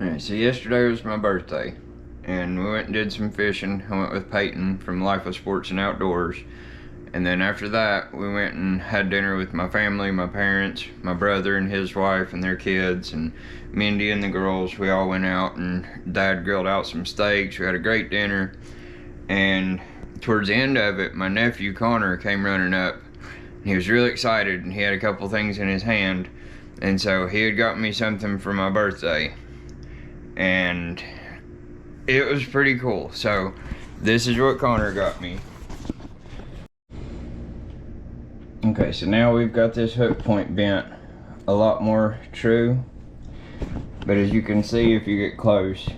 Alright, so yesterday was my birthday, and we went and did some fishing. I went with Peyton from Life of Sports and Outdoors, and then after that, we went and had dinner with my family, my parents, my brother and his wife and their kids, and Mindy and the girls. We all went out, and Dad grilled out some steaks. We had a great dinner, and towards the end of it, my nephew Connor came running up. He was really excited, and he had a couple things in his hand, and so he had got me something for my birthday. And it was pretty cool. So this is what Connor got me. Okay, so now we've got this hook point bent a lot more true, but as you can see, if you get close,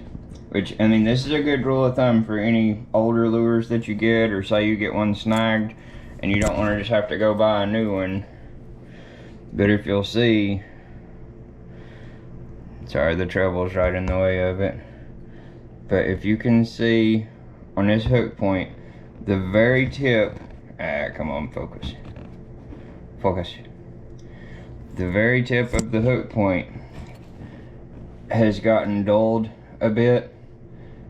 which, I mean, this is a good rule of thumb for any older lures that you get, or say you get one snagged and you don't want to just have to go buy a new one. But if you'll see, sorry, the treble's right in the way of it. But if you can see on this hook point, the very tip, come on, focus. Focus. The very tip of the hook point has gotten dulled a bit.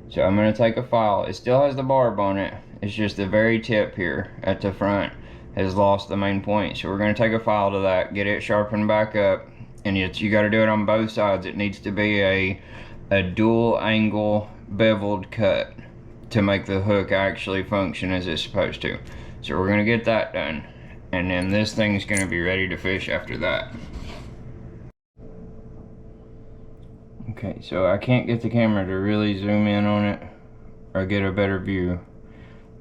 So I'm gonna take a file. It still has the barb on it. It's just the very tip here at the front has lost the main point. So we're gonna take a file to that, get it sharpened back up. And you got to do it on both sides. It needs to be a dual angle beveled cut to make the hook actually function as it's supposed to. So we're going to get that done, and then this thing's going to be ready to fish after that. Okay, so I can't get the camera to really zoom in on it or get a better view,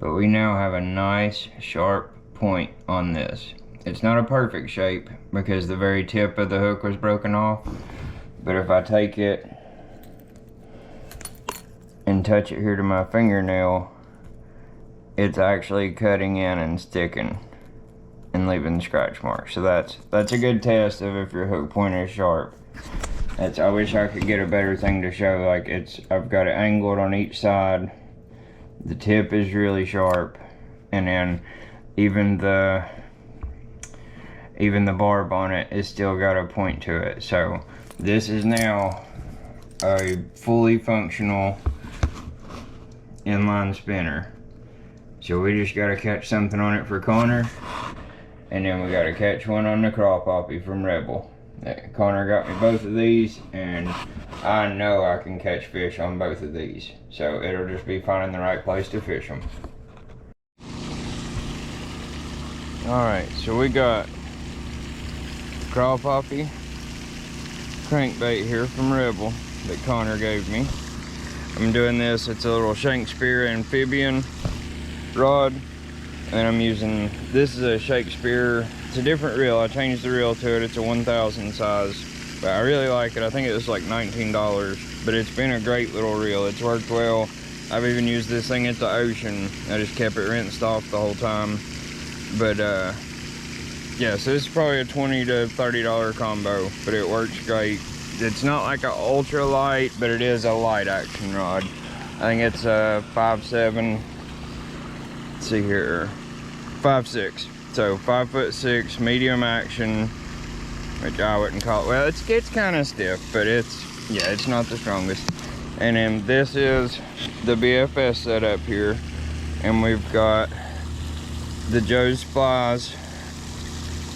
but we now have a nice sharp point on this. It's not a perfect shape because the very tip of the hook was broken off, but if I take it and touch it here to my fingernail, it's actually cutting in and sticking and leaving scratch marks. So that's a good test of if your hook point is sharp. I wish I could get a better thing to show. Like, I've got it angled on each side. The tip is really sharp, and then even the barb on it is still got a point to it. So this is now a fully functional inline spinner. So we just gotta catch something on it for Connor, and then we gotta catch one on the craw poppy from Rebel. Connor got me both of these, and I know I can catch fish on both of these. So it'll just be finding the right place to fish them. Alright, so we got craw poppy crankbait here from Rebel that Connor gave me. I'm doing this, it's a little Shakespeare amphibian rod, and I'm using, this is a Shakespeare, it's a different reel. I changed the reel to it, it's a 1000 size, but I really like it. I think it was like $19, but it's been a great little reel. It's worked well. I've even used this thing at the ocean. I just kept it rinsed off the whole time. But yeah, so it's probably a $20 to $30 combo, but it works great. It's not like an ultra light, but it is a light action rod. I think it's a 5'7", let's see here, 5'6". So 5'6", medium action, which I wouldn't call it. Well, it's kind of stiff, but it's not the strongest. And then this is the BFS setup here, and we've got the Joe's Flies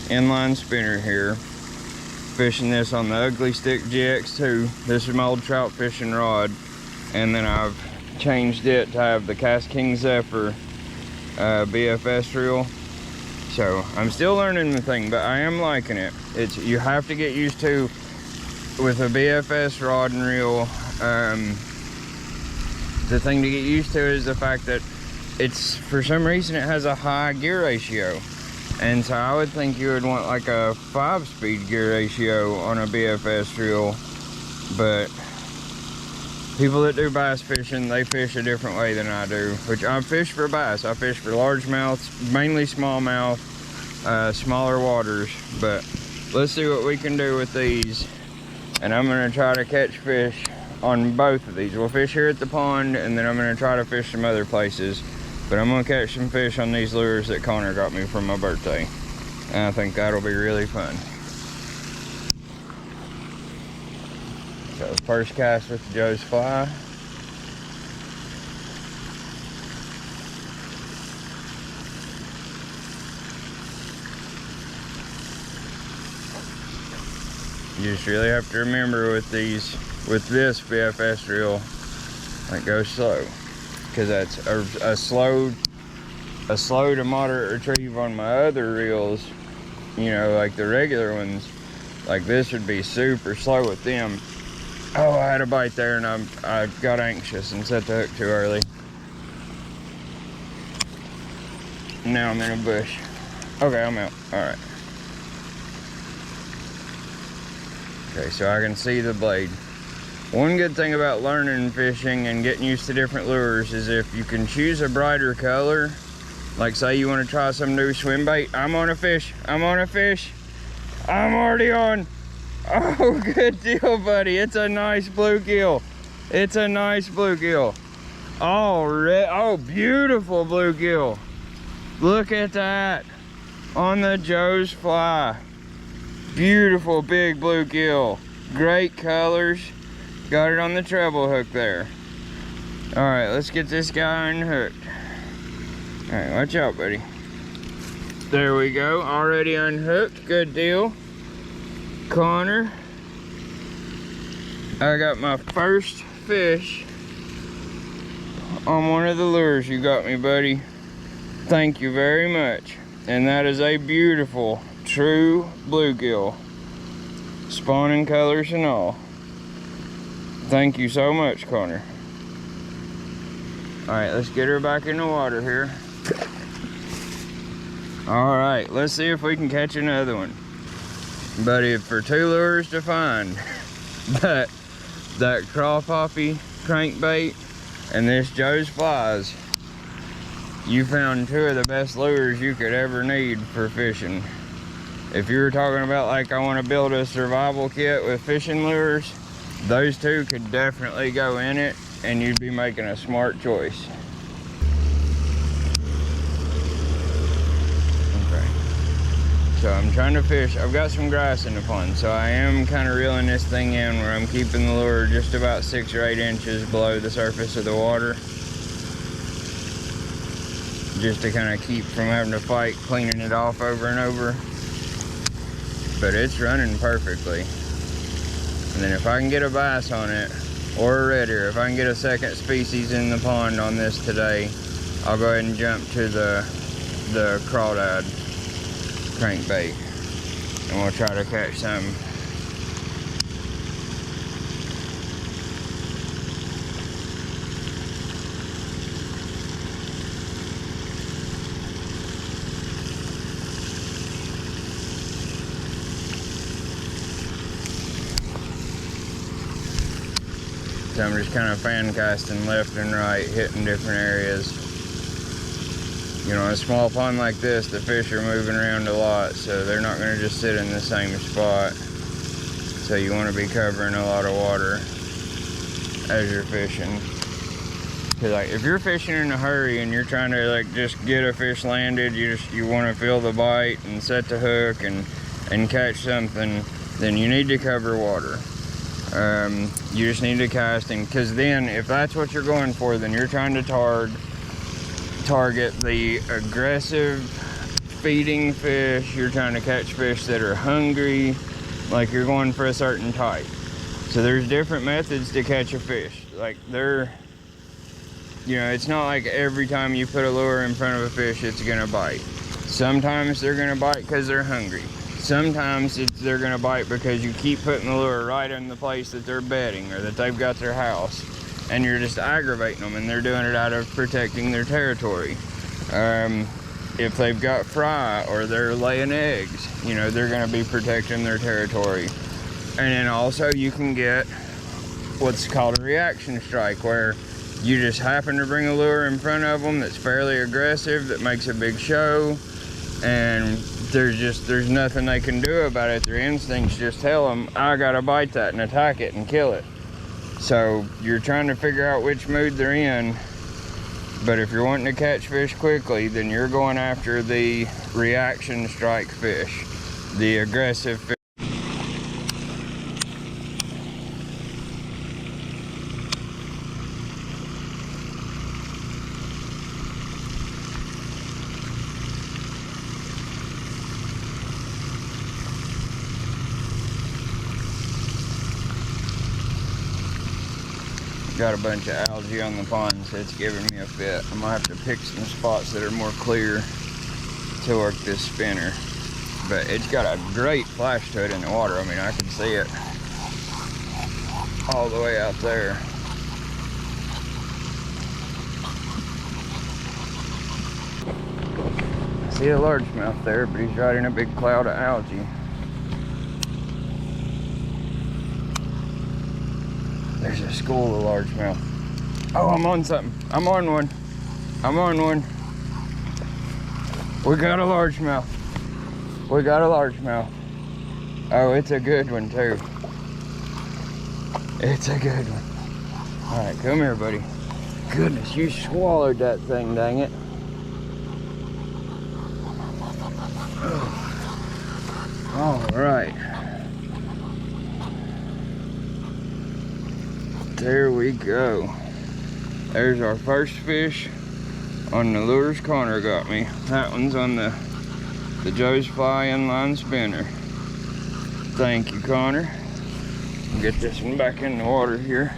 inline spinner here, fishing this on the Ugly Stick GX2. This is my old trout fishing rod, and then I've changed it to have the KastKing Zephyr BFS reel. So I'm still learning the thing, but I am liking it. You have to get used to, with a BFS rod and reel, the thing to get used to is the fact that for some reason it has a high gear ratio. And so I would think you would want like a 5-speed gear ratio on a BFS reel, but people that do bass fishing, they fish a different way than I do, which I fish for bass. I fish for largemouths, mainly smallmouth, smaller waters, but let's see what we can do with these. And I'm gonna try to catch fish on both of these. We'll fish here at the pond, and then I'm gonna try to fish some other places. But I'm gonna catch some fish on these lures that Connor got me for my birthday. And I think that'll be really fun. So first cast with the Joe's Fly. You just really have to remember with this BFS reel, like, go slow, because that's a slow to moderate retrieve on my other reels, you know, like the regular ones. Like this would be super slow with them. Oh, I had a bite there and I got anxious and set the hook too early. Now I'm in a bush. Okay, I'm out. All right. Okay, so I can see the blade. One good thing about learning fishing and getting used to different lures is if you can choose a brighter color, like say you want to try some new swim bait. I'm on a fish. I'm already on. Oh, good deal, buddy. It's a nice bluegill. It's a nice bluegill. Oh, beautiful bluegill. Look at that on the Joe's Fly. Beautiful big bluegill. Great colors. Got it on the treble hook there. All right, let's get this guy unhooked. All right, watch out, buddy. There we go, already unhooked. Good deal. Connor, I got my first fish on one of the lures you got me, buddy. Thank you very much. And that is a beautiful, true bluegill. Spawning colors and all. Thank you so much, Connor. All right, let's get her back in the water here. All right, let's see if we can catch another one. Buddy, for 2 lures to find, that crawpoppy crankbait and this Joe's Flies, you found 2 of the best lures you could ever need for fishing. If you were talking about, like, I want to build a survival kit with fishing lures, those 2 could definitely go in it, and you'd be making a smart choice. Okay. So I'm trying to fish. I've got some grass in the pond, so I am kind of reeling this thing in where I'm keeping the lure just about 6 or 8 inches below the surface of the water, just to kind of keep from having to fight cleaning it off over and over. But it's running perfectly. And then if I can get a bass on it, or a redder, if I can get a second species in the pond on this today, I'll go ahead and jump to the crawdad crankbait, and we'll try to catch some. So I'm just kind of fan casting left and right, hitting different areas. You know, in a small pond like this, the fish are moving around a lot, so they're not going to just sit in the same spot. So you want to be covering a lot of water as you're fishing. Because, like, if you're fishing in a hurry and you're trying to, like, just get a fish landed, you want to feel the bite and set the hook and catch something, then you need to cover water. You just need to cast, and because then if that's what you're going for, then you're trying to target the aggressive feeding fish. You're trying to catch fish that are hungry, like you're going for a certain type. So there's different methods to catch a fish. Like you know, it's not like every time you put a lure in front of a fish it's gonna bite. Sometimes they're gonna bite because they're hungry. Sometimes they're gonna bite because you keep putting the lure right in the place that they're bedding or that they've got their house, and you're just aggravating them, and they're doing it out of protecting their territory. If they've got fry or they're laying eggs, you know, they're gonna be protecting their territory. And then also you can get what's called a reaction strike, where you just happen to bring a lure in front of them that's fairly aggressive, that makes a big show, and there's nothing they can do about it. Their instincts just tell them, I gotta bite that and attack it and kill it. So you're trying to figure out which mood they're in. But if you're wanting to catch fish quickly, then you're going after the reaction strike fish, the aggressive fish. got a bunch of algae on the pond, so it's giving me a fit. I'm gonna have to pick some spots that are more clear to work this spinner. But it's got a great flash to it in the water. I mean, I can see it all the way out there. I see a largemouth there, but he's right in a big cloud of algae. There's a school of largemouth. Oh, I'm on something. I'm on one. I'm on one. We got a largemouth. We got a largemouth. Oh, it's a good one too. It's a good one. All right, come here, buddy. Goodness, you swallowed that thing, dang it. All right. There we go. There's our first fish on the lures Connor got me. That one's on the Joe's Fly inline spinner. Thank you, Connor. Get this one back in the water here.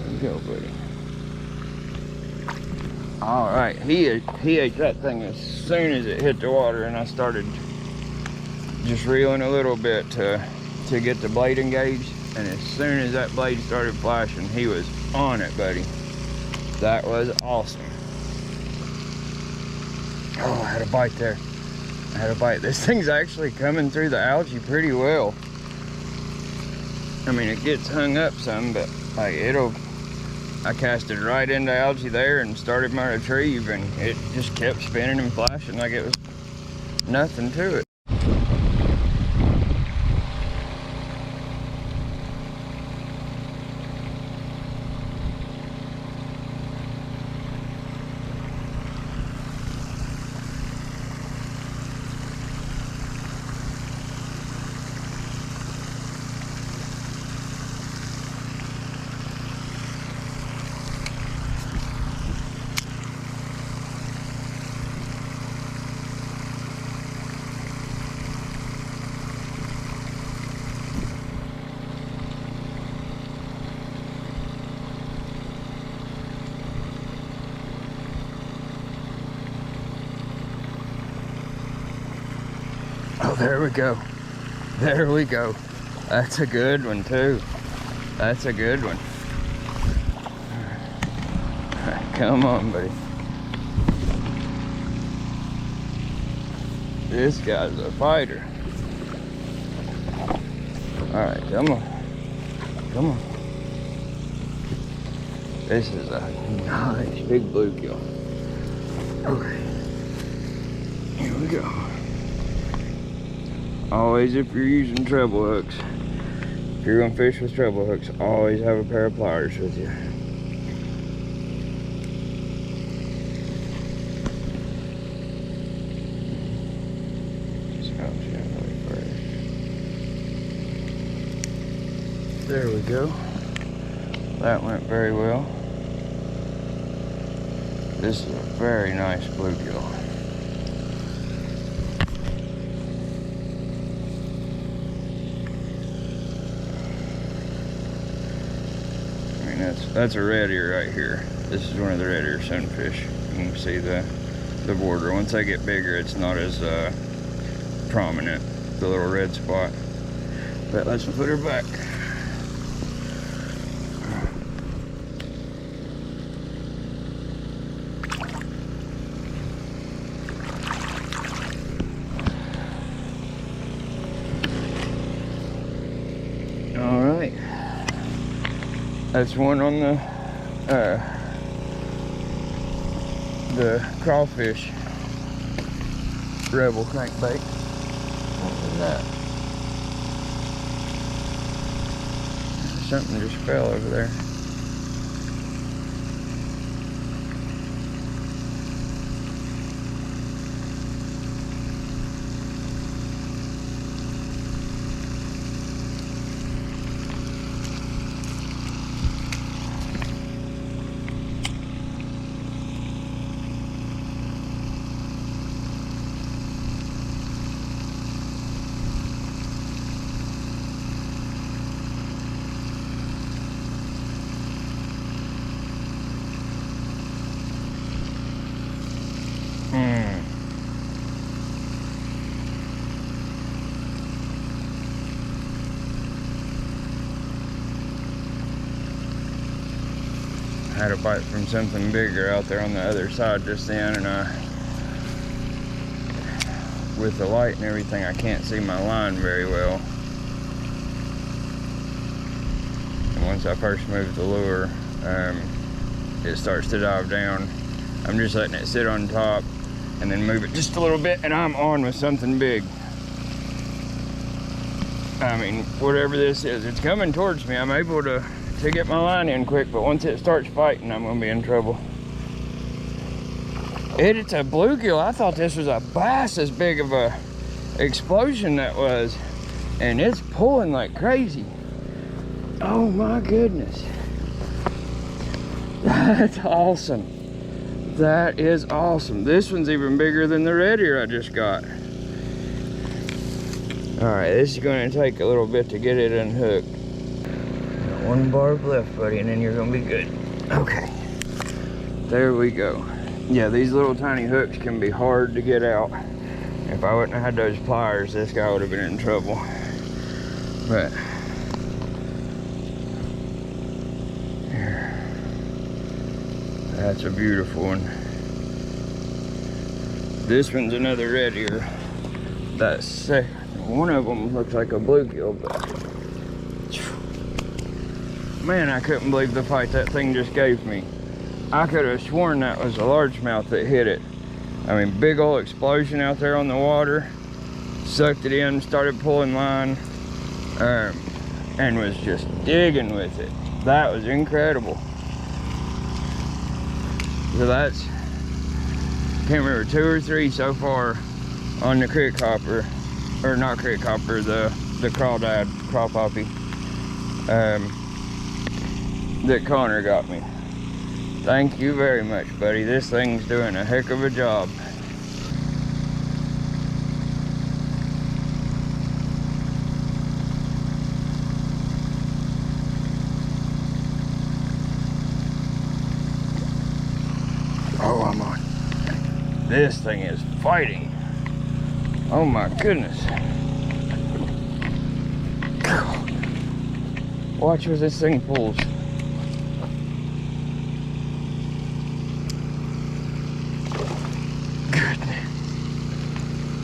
There we go, buddy. All right, he ate that thing as soon as it hit the water, and I started just reeling a little bit to get the blade engaged, and as soon as that blade started flashing, he was on it, buddy. That was awesome. Oh, I had a bite there. I had a bite. This thing's actually coming through the algae pretty well. I mean, it gets hung up some, but like I cast it right into algae there and started my retrieve, and it just kept spinning and flashing like it was nothing to it. Oh, there we go. There we go. That's a good one too. That's a good one. All right, come on, buddy. This guy's a fighter. All right, come on. Come on. This is a nice big bluegill. Okay. Here we go. Always, if you're using treble hooks, if you're gonna fish with treble hooks, always have a pair of pliers with you. There we go. That went very well. This is a very nice bluegill. That's a red ear right here. This is one of the red ear sunfish. You can see the border. Once they get bigger, it's not as prominent, the little red spot. But let's put her back. All right. That's one on the crawfish Rebel crankbait. What was that? Something just fell over there. had a bite from something bigger out there on the other side just then, and with the light and everything, I can't see my line very well. And once I first move the lure, it starts to dive down. I'm just letting it sit on top and then move it just a little bit, and I'm on with something big. I mean, whatever this is, it's coming towards me. I'm able to get my line in quick, but once it starts fighting, I'm gonna be in trouble. It's a bluegill. I thought this was a bass, as big of a explosion that was, and it's pulling like crazy. Oh my goodness. That's awesome. That is awesome. This one's even bigger than the red ear I just got. All right, this is going to take a little bit to get it unhooked. Got one barb left, buddy, and then you're going to be good. Okay, there we go. Yeah, these little tiny hooks can be hard to get out. If I wouldn't have had those pliers, this guy would have been in trouble. But here, that's a beautiful one. This one's another red ear. That's sick. One of them looks like a bluegill, but man, I couldn't believe the fight that thing just gave me. I could have sworn that was a largemouth that hit it. I mean, big old explosion out there on the water. Sucked it in, started pulling line, and was just digging with it. That was incredible. So that's, can't remember, 2 or 3 so far on the crick hopper. Or not crick hopper, the crawdad, crawpoppy, that Connor got me. Thank you very much, buddy. This thing's doing a heck of a job. Oh, I'm on. This thing is fighting. Oh my goodness. Watch as this thing pulls. Goodness.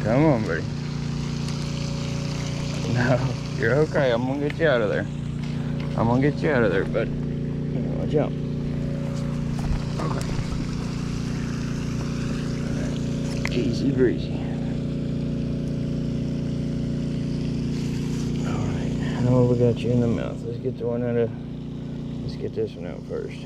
Come on, buddy. No, you're okay. I'm gonna get you out of there. I'm gonna get you out of there, bud. Watch out. Okay. Easy breezy. Oh, we got you in the mouth. Let's get the one out of, let's get this one out first.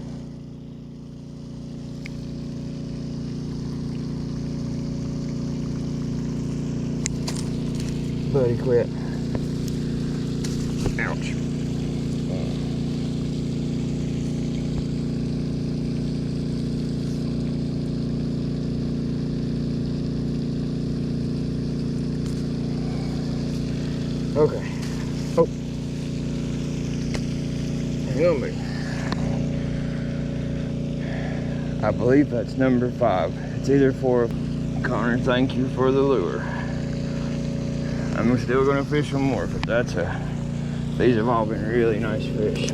Buddy, quit. Ouch. Okay. Oh. Hang on, buddy. I believe that's number 5. It's either 4. Connor, thank you for the lure. I'm still gonna fish one more, but that's these have all been really nice fish.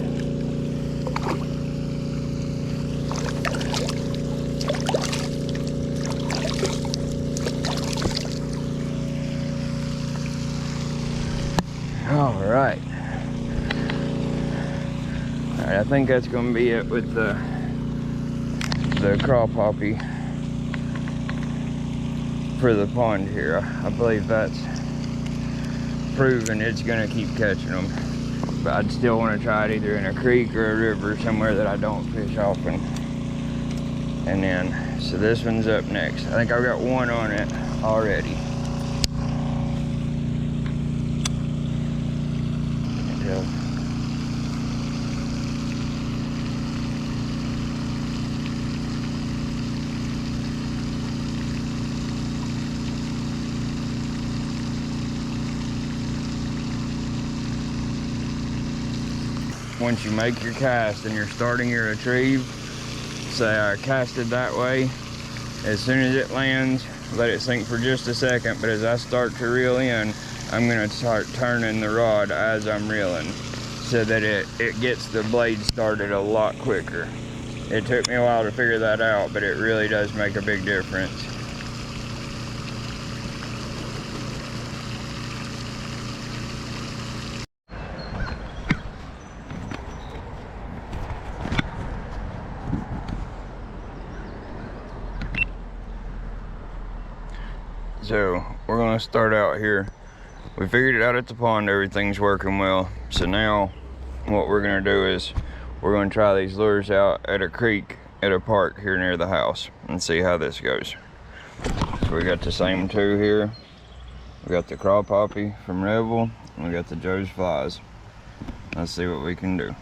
All right. I think that's going to be it with the crawpoppy for the pond here. I believe that's proven it's going to keep catching them. But I'd still want to try it either in a creek or a river, somewhere that I don't fish often. And then, so this one's up next. I think I've got one on it already. Tell. Once you make your cast and you're starting your retrieve, say I casted that way, as soon as it lands, let it sink for just a second, but as I start to reel in, I'm gonna start turning the rod as I'm reeling so that it gets the blade started a lot quicker. It took me a while to figure that out, but it really does make a big difference. So we're gonna start out here. We figured it out at the pond, everything's working well. So now what we're gonna do is we're gonna try these lures out at a creek at a park here near the house and see how this goes. So we got the same two here. We got the Craw Poppy from Rebel, and we got the Joe's Flies. Let's see what we can do.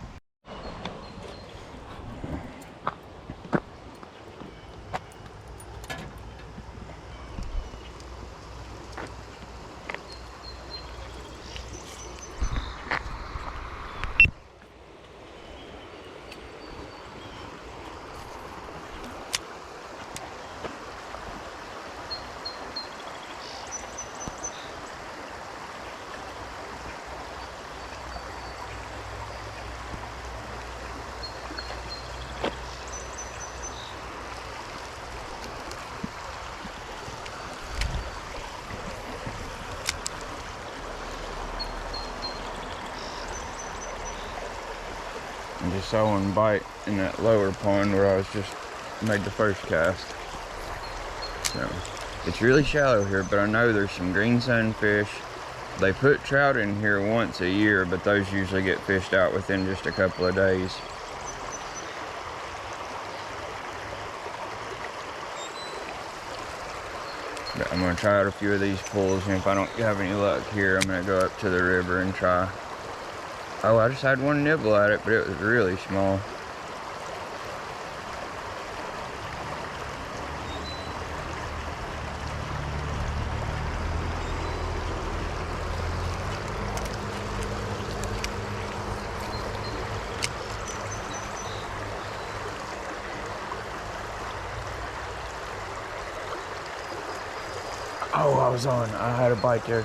I just saw one bite in that lower pond where I was just made the first cast. So it's really shallow here, but I know there's some green sunfish. They put trout in here once a year, but those usually get fished out within just a couple of days. But I'm gonna try out a few of these pools, and if I don't have any luck here, I'm gonna go up to the river and try. Oh, I just had one nibble at it, but it was really small. Oh, I was on. I had a bite there.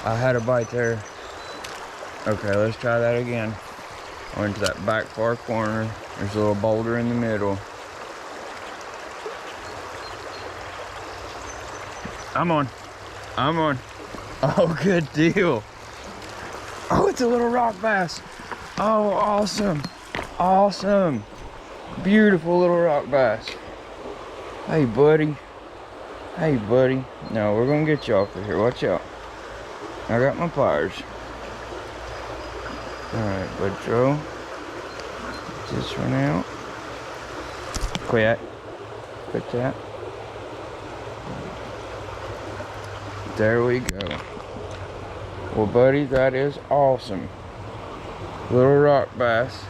I had a bite there. Okay, let's try that again. I went to that back far corner. There's a little boulder in the middle. I'm on. I'm on. Oh, good deal. Oh, it's a little rock bass. Oh, awesome. Awesome. Beautiful little rock bass. Hey, buddy. Hey, buddy. No, we're gonna get you off of here. Watch out. I got my pliers. Alright, bud, throw this one out. Quit. Quit that. There we go. Well, buddy, that is awesome. Little rock bass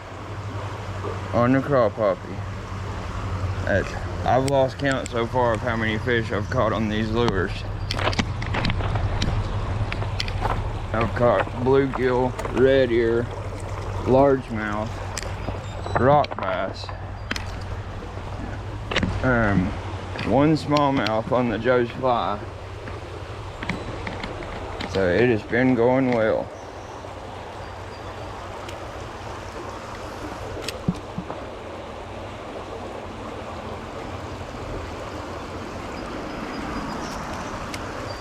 on the Craw Poppy. I've lost count so far of how many fish I've caught on these lures. I've caught bluegill, red ear, largemouth, rock bass, one smallmouth on the Joe's Fly. So it has been going well.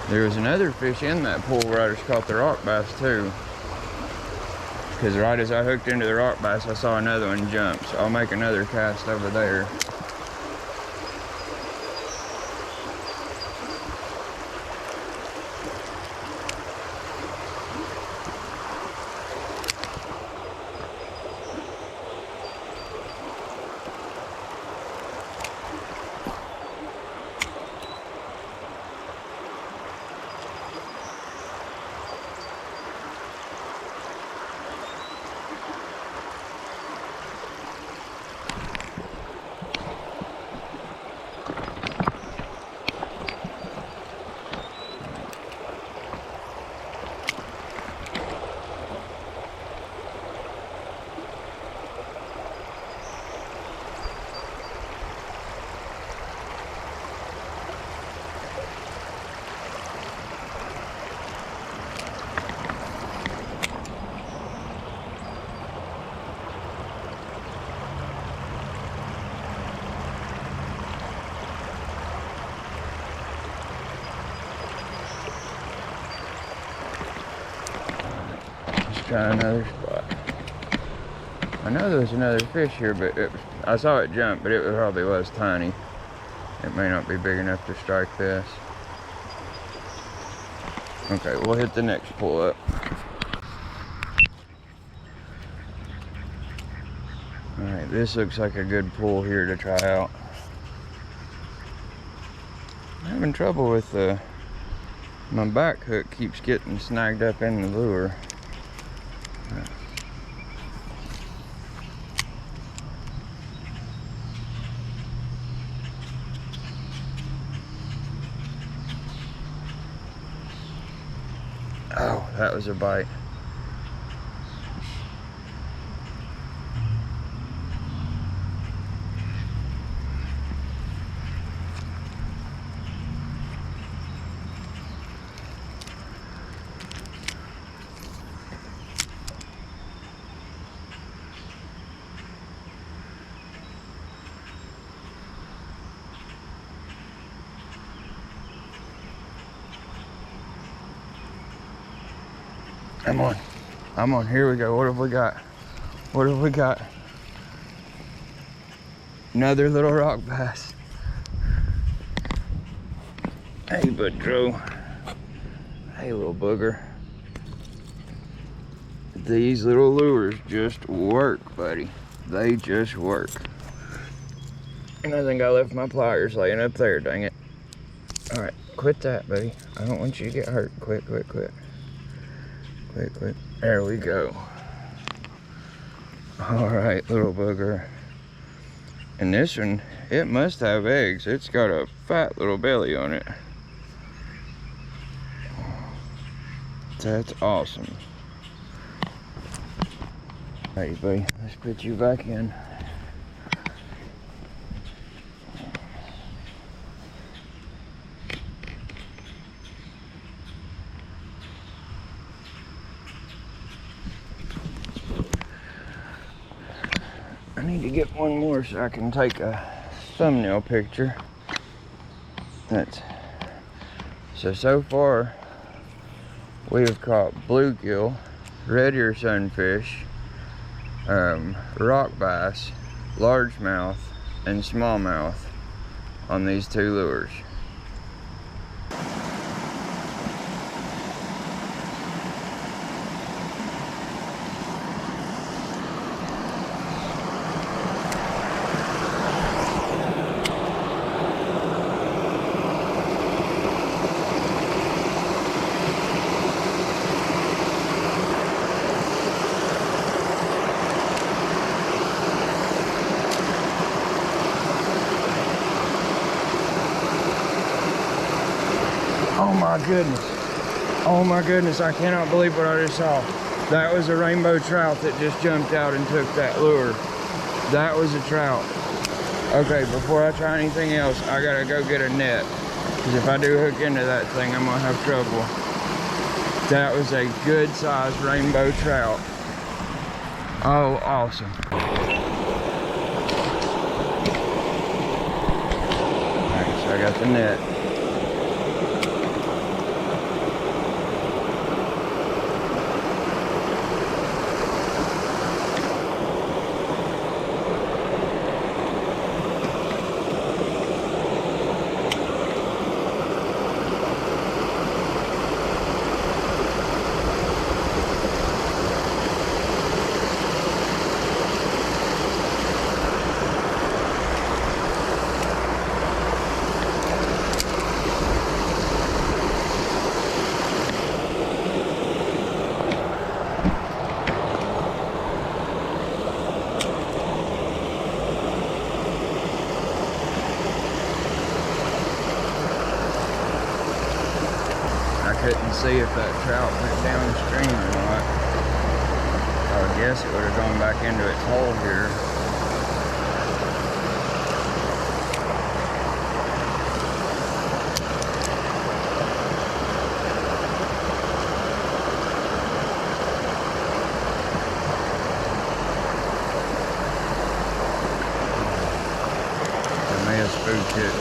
There was another fish in that pool where I just caught the rock bass too. Because right as I hooked into the rock bass, I saw another one jump. So I'll make another cast over there. try another spot. I know there was another fish here, but I saw it jump, but it probably was tiny. It may not be big enough to strike this. Okay, we'll hit the next pull up. Alright, this looks like a good pull here to try out. I'm having trouble with my back hook keeps getting snagged up in the lure. Oh, that was a bite. I'm on, here we go. What have we got? What have we got? Another little rock bass. Hey, Budro. Hey, little booger. These little lures just work, buddy. They just work. And I think I left my pliers laying up there, dang it. All right, quit that, buddy. I don't want you to get hurt. Quit. Quit. There we go. All right, little booger. And this one, it must have eggs. It's got a fat little belly on it. That's awesome. Hey, buddy, let's put you back in. I need to get one more so I can take a thumbnail picture. So far we have caught bluegill, red ear sunfish, rock bass, largemouth, and smallmouth on these 2 lures. Oh my goodness, I cannot believe what I just saw. That was a rainbow trout that just jumped out and took that lure. That was a trout. Okay, before I try anything else, I gotta go get a net. Because if I do hook into that thing, I'm gonna have trouble. That was a good sized rainbow trout. Oh, awesome. Alright, so I got the net. Couldn't see if that trout went downstream or not. I would guess it would have gone back into its hole here. I may have spooked it.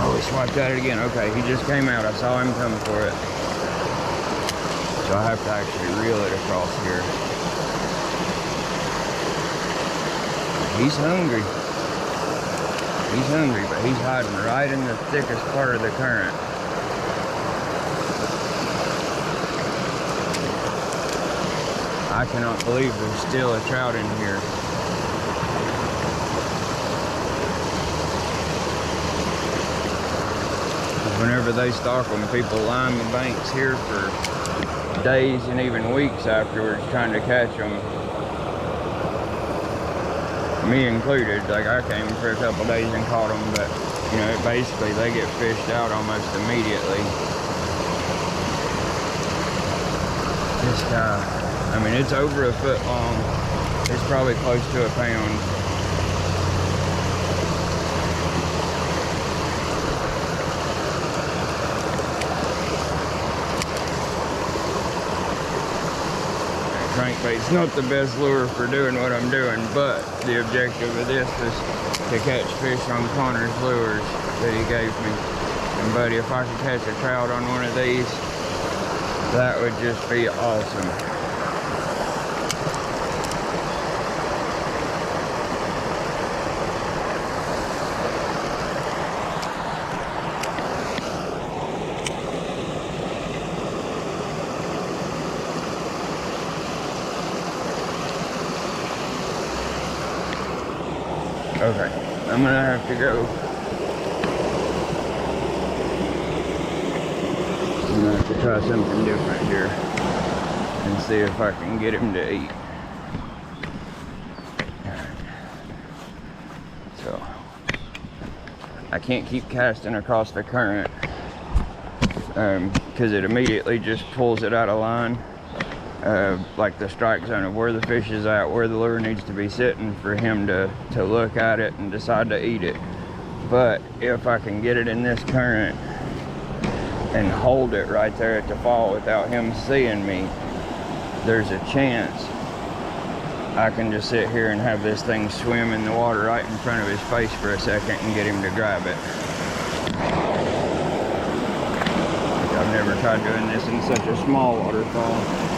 Oh swiped at it again. Okay, he just came out. I saw him come for it. So I have to actually reel it across here. He's hungry. He's hungry, but he's hiding right in the thickest part of the current. I cannot believe there's still a trout in here. Whenever they stock them, people line the banks here for days and even weeks afterwards trying to catch them. Me included. Like, I came for a couple days and caught them, but you know, basically they get fished out almost immediately. This guy, I mean, it's over a foot long. It's probably close to a pound. Crankbait's not the best lure for doing what I'm doing, but the objective of this is to catch fish on Connor's lures that he gave me. And buddy, if I could catch a trout on one of these, that would just be awesome. Okay, I'm gonna have to go. I'm gonna have to try something different here and see if I can get him to eat. So, I can't keep casting across the current because it immediately just pulls it out of line. Like the strike zone of where the fish is at, where the lure needs to be sitting for him to look at it and decide to eat it. But if I can get it in this current and hold it right there at the fall without him seeing me, there's a chance I can just sit here and have this thing swim in the water right in front of his face for a second and get him to grab it. I've never tried doing this in such a small waterfall.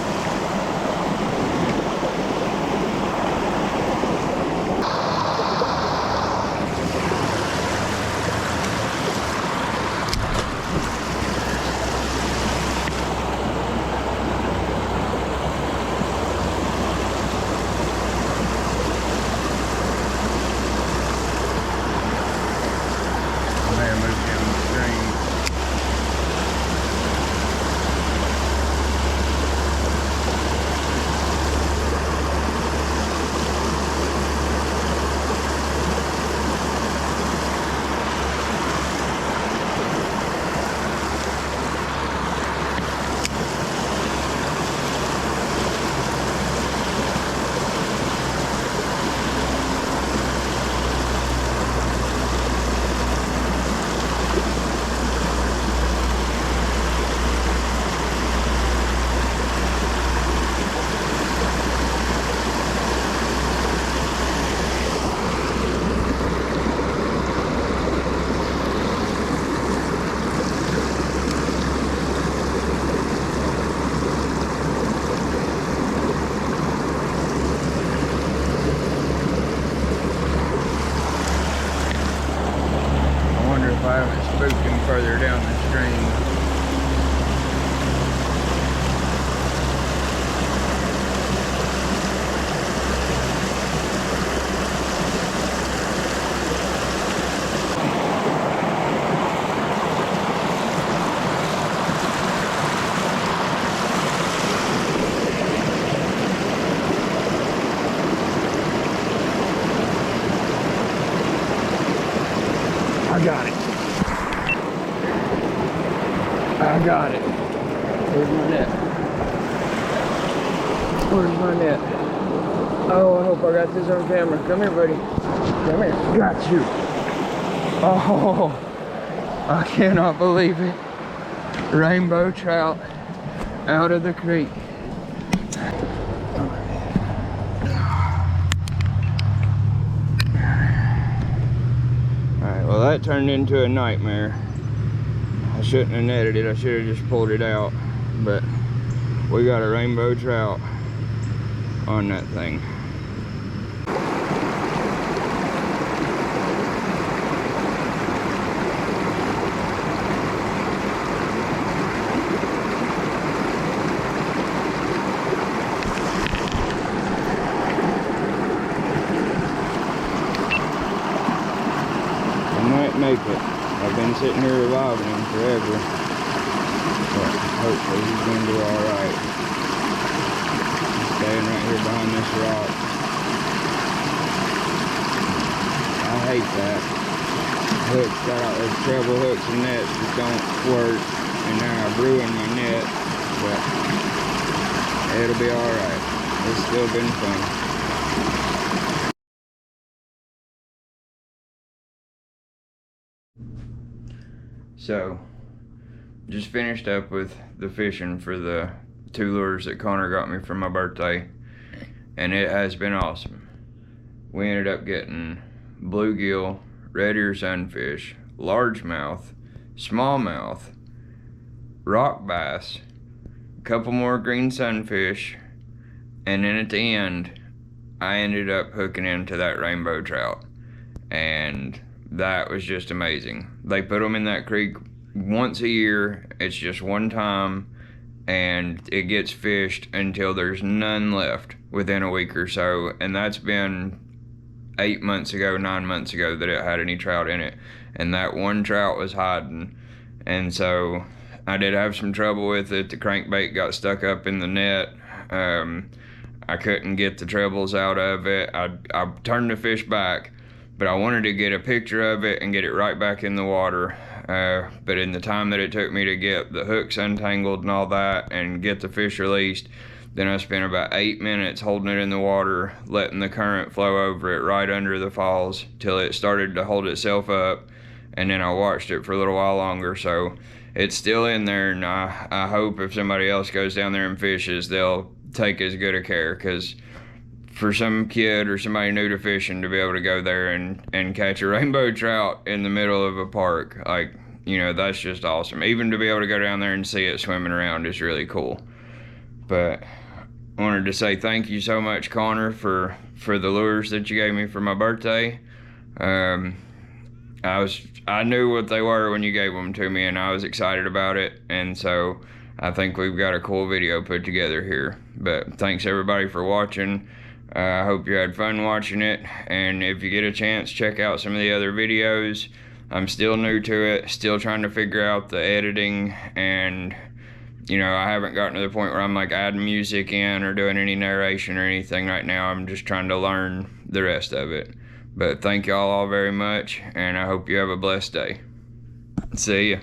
I haven't spooked him further down the stream. I got it. I got it. Where's my net? Where's my net? Oh, I hope I got this on camera. Come here, buddy. Come here. Got you. Oh, I cannot believe it. Rainbow trout out of the creek. Alright, well that turned into a nightmare. shouldn't have netted it. I should have just pulled it out. But we got a rainbow trout on that thing. Make it. I've been sitting here reviving him forever, but hopefully he's gonna do all right. He's staying right here behind this rock. I hate that. Hooks got out there, treble hooks and nets that don't work, and now I've ruined my net, but it'll be all right. It's still been fun. So, just finished up with the fishing for the 2 lures that Connor got me for my birthday, and it has been awesome. We ended up getting bluegill, red ear sunfish, largemouth, smallmouth, rock bass, a couple more green sunfish, and then at the end, I ended up hooking into that rainbow trout, and that was just amazing. They put them in that creek once a year. It's just one time, and it gets fished until there's none left within a week or so. And that's been 8 months ago, 9 months ago that it had any trout in it. And that one trout was hiding. And so I did have some trouble with it. The crankbait got stuck up in the net. I couldn't get the trebles out of it. I turned the fish back, but I wanted to get a picture of it and get it right back in the water. But in the time that it took me to get the hooks untangled and all that and get the fish released, then I spent about 8 minutes holding it in the water, letting the current flow over it right under the falls till it started to hold itself up, and then I watched it for a little while longer. So it's still in there, and I hope if somebody else goes down there and fishes, they'll take as good a care, because for some kid or somebody new to fishing to be able to go there and catch a rainbow trout in the middle of a park, like, you know, that's just awesome. Even to be able to go down there and see it swimming around is really cool. But I wanted to say thank you so much, Connor, for the lures that you gave me for my birthday. I knew what they were when you gave them to me, and I was excited about it, and so I think we've got a cool video put together here. But thanks everybody for watching. I hope you had fun watching it, and if you get a chance, check out some of the other videos. I'm still new to it, still trying to figure out the editing, and you know, I haven't gotten to the point where I'm like adding music in or doing any narration or anything right now. I'm just trying to learn the rest of it. But thank y'all all very much, and I hope you have a blessed day. See ya.